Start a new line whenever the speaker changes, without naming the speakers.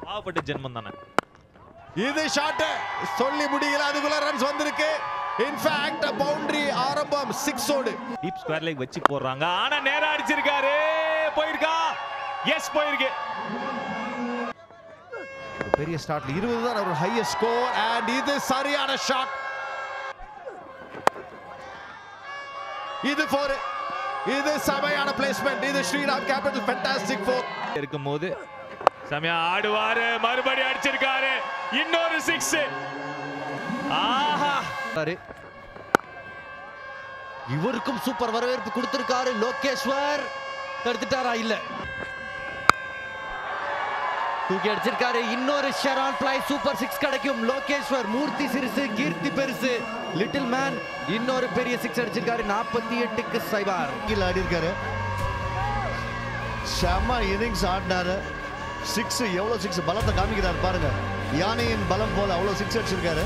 பாவப்பட்ட ஜென்மம் தானே.
இது ஷாட் சொல்லி முடியல, அதுக்குள்ள ரன்ஸ் வந்திருக்கு. இன்ஃபேக்ட் பவுண்டரி ஆரம்பம் 6 ஓடு.
டீப் ஸ்கொயர் லைக் வச்சு போடுறாங்க. ஆனா நேரா அடிச்சிருக்காரு. போயிருக்கா? எஸ் போயிருக்கு.
பெரிய ஸ்டார்ட்ல 20 தான் ஒரு ஹையஸ்ட் ஸ்கோர் அண்ட் இது சரியான ஷாட். இது 4. இது சமையான பிளேஸ்மென்ட். இது ஸ்ரீராம் கேபிட்டல் ஃபேண்டாஸ்டிக் 4
இருக்கும்போது சமயா ஆடுவாரு. மறுபடியும் அடிச்சிருக்காரு. இன்னொரு 6. ஆஹா,
இவருக்கும் சூப்பர் வரவேற்பு கொடுத்திருக்காரு லோகேஸ்வர். தடுத்துட்டாரா? இல்ல, தூக்கி அடிச்சிருக்காரு. இன்னொரு ஷெரான் பிளை சூப்பர் 6 கிடைக்கும். லோகேஸ்வர் மூர்த்தி சிறுசு, கீர்த்தி பெருசு, லிட்டில் மேன் இன்னொரு பெரிய 6 அடிச்சிருக்காரு. 48க்கு 0
கீழ ஆடி இருக்காரு. செம இன்னிங்ஸ் ஆடினாரு. 6 எவ்வளவு 6 பலத்தை காமிக்கிறாரு பாருங்க. யானையின் பலம் போல அவ்வளவு 6 அடிச்சிருக்காரு.